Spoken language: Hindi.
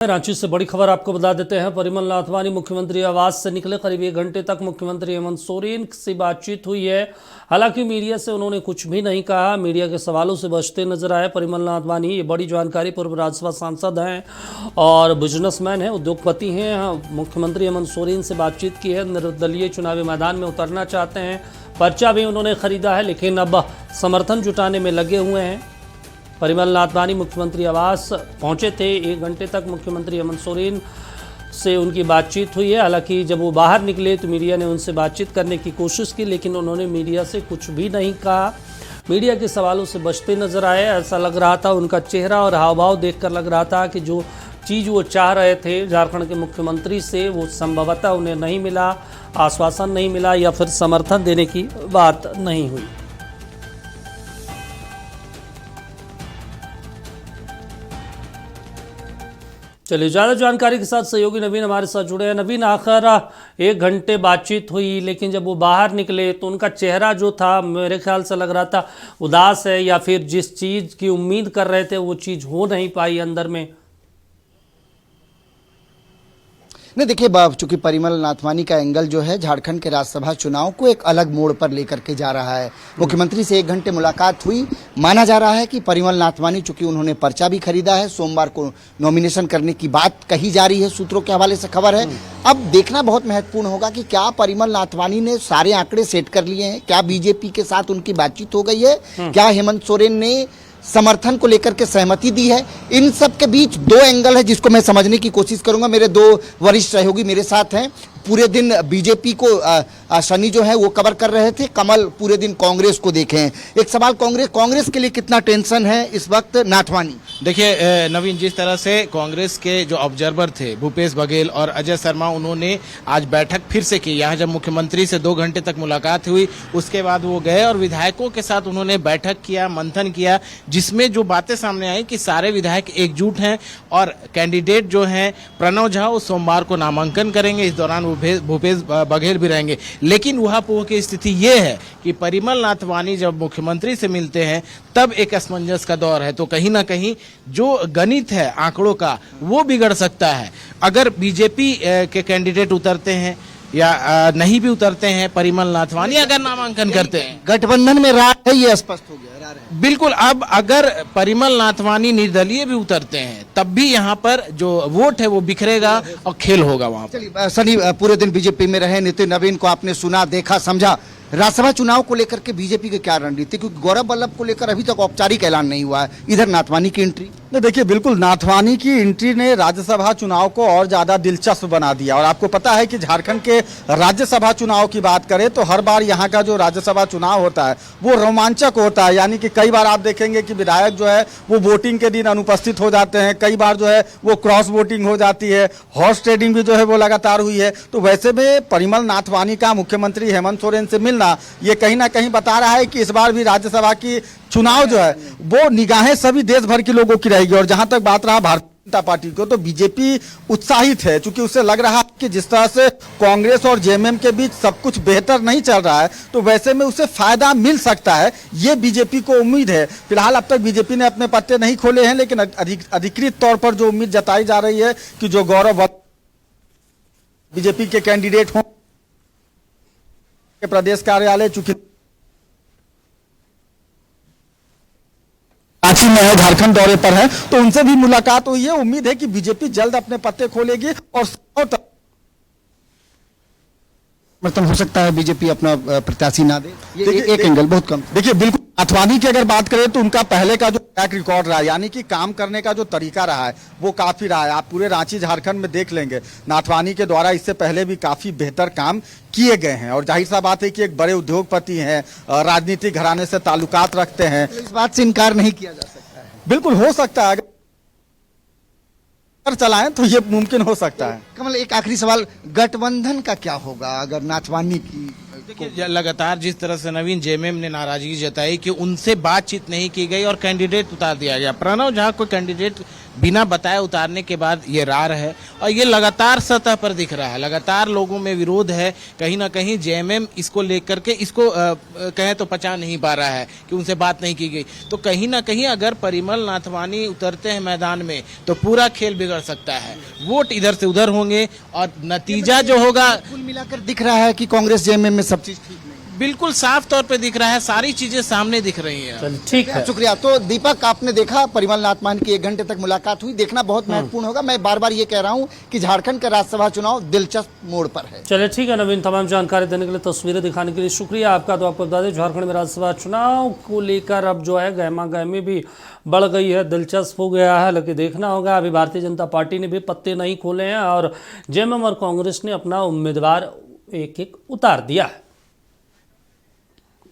रांची से बड़ी खबर आपको बता देते हैं। परिमल नाथवानी मुख्यमंत्री आवास से निकले। करीब 1 घंटे तक मुख्यमंत्री हेमंत सोरेन से बातचीत हुई है। हालांकि मीडिया से उन्होंने कुछ भी नहीं कहा, मीडिया के सवालों से बचते नजर आए। परिमल नाथवानी ये बड़ी जानकारी, पूर्व राज्यसभा सांसद हैं और बिजनेसमैन हैं, उद्योगपति हैं। मुख्यमंत्री हेमंत सोरेन से बातचीत की है। निर्दलीय चुनावी मैदान में उतरना चाहते हैं। पर्चा भी उन्होंने खरीदा है, लेकिन अब समर्थन जुटाने में लगे हुए हैं। परिमल नाथवानी मुख्यमंत्री आवास पहुंचे थे। 1 घंटे तक मुख्यमंत्री हेमंत सोरेन से उनकी बातचीत हुई है। हालांकि जब वो बाहर निकले तो मीडिया ने उनसे बातचीत करने की कोशिश की, लेकिन उन्होंने मीडिया से कुछ भी नहीं कहा। मीडिया के सवालों से बचते नजर आए। ऐसा लग रहा था, उनका चेहरा और हाव भाव देखकर लग रहा था कि जो चीज़ वो चाह रहे थे झारखंड के मुख्यमंत्री से, वो संभवतः उन्हें नहीं मिला, आश्वासन नहीं मिला या फिर समर्थन देने की बात नहीं हुई। चलिए, ज़्यादा जानकारी के साथ सहयोगी नवीन हमारे साथ जुड़े हैं। नवीन, आखिर 1 घंटे बातचीत हुई, लेकिन जब वो बाहर निकले तो उनका चेहरा जो था, मेरे ख्याल से लग रहा था उदास है, या फिर जिस चीज़ की उम्मीद कर रहे थे वो चीज़ हो नहीं पाई अंदर में। नहीं, देखिए, चूंकि परिमल नाथवानी का एंगल जो है झारखंड के राज्यसभा चुनाव को एक अलग मोड़ पर लेकर के जा रहा है। मुख्यमंत्री से 1 घंटे मुलाकात हुई। माना जा रहा है कि परिमल नाथवानी, चूंकि उन्होंने पर्चा भी खरीदा है, सोमवार को नॉमिनेशन करने की बात कही जा रही है, सूत्रों के हवाले से खबर है। अब देखना बहुत महत्वपूर्ण होगा कि क्या परिमल नाथवानी ने सारे आंकड़े सेट कर लिए हैं, क्या बीजेपी के साथ उनकी बातचीत हो गई है, क्या हेमंत सोरेन ने समर्थन को लेकर के सहमति दी है। इन सब के बीच 2 एंगल है जिसको मैं समझने की कोशिश करूंगा। मेरे 2 वरिष्ठ सहयोगी मेरे साथ हैं। पूरे दिन बीजेपी को शनि जो है वो कवर कर रहे थे, कमल पूरे दिन कांग्रेस को देखें। एक सवाल, कांग्रेस के लिए कितना टेंशन है इस वक्त नाथवानी? देखिए नवीन, जिस तरह से कांग्रेस के जो ऑब्जर्वर थे भूपेश बघेल और अजय शर्मा, उन्होंने आज बैठक फिर से की। यहाँ जब मुख्यमंत्री से 2 घंटे तक मुलाकात हुई, उसके बाद वो गए और विधायकों के साथ उन्होंने बैठक किया, मंथन किया, जिसमें जो बातें सामने आई कि सारे विधायक एकजुट हैं और कैंडिडेट जो हैं प्रणव झा वो सोमवार को नामांकन करेंगे। इस दौरान भूपेश बघेल भी रहेंगे। लेकिन वहां की स्थिति ये है कि परिमल नाथवानी जब मुख्यमंत्री से मिलते हैं तब एक असमंजस का दौर है। तो कहीं ना कहीं जो गणित है आंकड़ों का वो बिगड़ सकता है। अगर बीजेपी के कैंडिडेट उतरते हैं या नहीं भी उतरते हैं, परिमल नाथवानी अगर नामांकन करते हैं, गठबंधन में राह है, ये स्पष्ट हो गया। बिल्कुल। अब अगर परिमल नाथवानी निर्दलीय भी उतरते हैं तब भी यहाँ पर जो वोट है वो बिखरेगा और खेल होगा वहाँ पर। चलिए, सनी पूरे दिन बीजेपी में रहे, नितिन नवीन को आपने सुना, देखा, समझा। राज्यसभा चुनाव को लेकर के बीजेपी की क्या रणनीति? क्योंकि गौरव वल्लभ को लेकर अभी तक औपचारिक ऐलान नहीं हुआ है, इधर नाथवानी की एंट्री। नहीं, देखिए, बिल्कुल नाथवानी की एंट्री ने राज्यसभा चुनाव को और ज्यादा दिलचस्प बना दिया। और आपको पता है कि झारखंड के राज्यसभा चुनाव की बात करें तो हर बार यहाँ का जो राज्यसभा चुनाव होता है वो रोमांचक होता है। यानी कि कई बार आप देखेंगे कि विधायक जो है वो वोटिंग के दिन अनुपस्थित हो जाते हैं, कई बार जो है वो क्रॉस वोटिंग हो जाती है, हॉर्स ट्रेडिंग भी जो है वो लगातार हुई है। तो वैसे में परिमल नाथवानी का मुख्यमंत्री हेमंत सोरेन से मिलना ये कहीं ना कहीं बता रहा है कि इस बार भी राज्यसभा की चुनाव जो है वो निगाहें सभी देश भर के लोगों की रहेगी। और जहां तक बात रहा भारतीय जनता पार्टी को, तो बीजेपी उत्साहित है, क्योंकि उसे लग रहा है कि जिस तरह से कांग्रेस और जेएमएम के बीच सब कुछ बेहतर नहीं चल रहा है, तो वैसे में उसे फायदा मिल सकता है, ये बीजेपी को उम्मीद है। फिलहाल अब तक बीजेपी ने अपने पत्ते नहीं खोले हैं, लेकिन अधिकृत तौर पर जो उम्मीद जताई जा रही है कि जो गौरव बीजेपी के कैंडिडेट हों प्रदेश कार्यालय, चूंकि रांची में है, झारखंड दौरे पर है, तो उनसे भी मुलाकात हुई है। उम्मीद है कि बीजेपी जल्द अपने पत्ते खोलेगी और समर्थन हो सकता है बीजेपी अपना प्रत्याशी ना दे। ये एक एंगल बहुत कम। देखिए, बिल्कुल नाथवानी की अगर बात करें तो उनका पहले का जो ट्रैक रिकॉर्ड रहा है, यानी कि काम करने का जो तरीका रहा है वो काफी रहा है। आप पूरे रांची झारखंड में देख लेंगे, नाथवानी के द्वारा इससे पहले भी काफी बेहतर काम किए गए हैं। और जाहिर सा बात है कि एक बड़े उद्योगपति हैं, राजनीतिक घराने से ताल्लुकात रखते हैं, इस बात से इनकार नहीं किया जा सकता है। बिल्कुल हो सकता है, अगर चलाएं तो ये मुमकिन हो सकता है। कमल, एक आखिरी सवाल, गठबंधन का क्या होगा अगर नाथवानी की? देखिए, लगातार जिस तरह से नवीन जेएमएम ने नाराजगी जताई कि उनसे बातचीत नहीं की गई और कैंडिडेट उतार दिया गया। प्रणव झा को कैंडिडेट बिना बताए उतारने के बाद ये रार है और ये लगातार सतह पर दिख रहा है, लगातार लोगों में विरोध है। कहीं ना कहीं जेएमएम इसको लेकर के इसको कहें तो पचा नहीं पा रहा है कि उनसे बात नहीं की गई। तो कहीं ना कहीं अगर परिमल नाथवानी उतरते हैं मैदान में तो पूरा खेल बिगड़ सकता है, वोट इधर से उधर होंगे और नतीजा जो होगा कुल मिलाकर दिख रहा है कि कांग्रेस जेएमएम में सब चीज ठीक नहीं है। बिल्कुल साफ तौर पे दिख रहा है, सारी चीजें सामने दिख रही हैं। चलिए ठीक है। शुक्रिया। तो दीपक, आपने देखा परिमल नाथवानी की 1 घंटे तक मुलाकात हुई, देखना बहुत महत्वपूर्ण होगा। मैं बार बार ये कह रहा हूँ कि झारखंड का राज्यसभा चुनाव दिलचस्प मोड़ पर है। चलिए ठीक है नवीन, तमाम जानकारी देने के लिए, तस्वीरें दिखाने के लिए शुक्रिया आपका। तो आपको बता दें झारखंड में राज्यसभा चुनाव को लेकर अब जो है गहमा गहमी भी बढ़ गई है, दिलचस्प हो गया है। लेकिन देखना होगा, अभी भारतीय जनता पार्टी ने भी पत्ते नहीं खोले हैं और जेएमएम और कांग्रेस ने अपना उम्मीदवार एक एक उतार दिया है।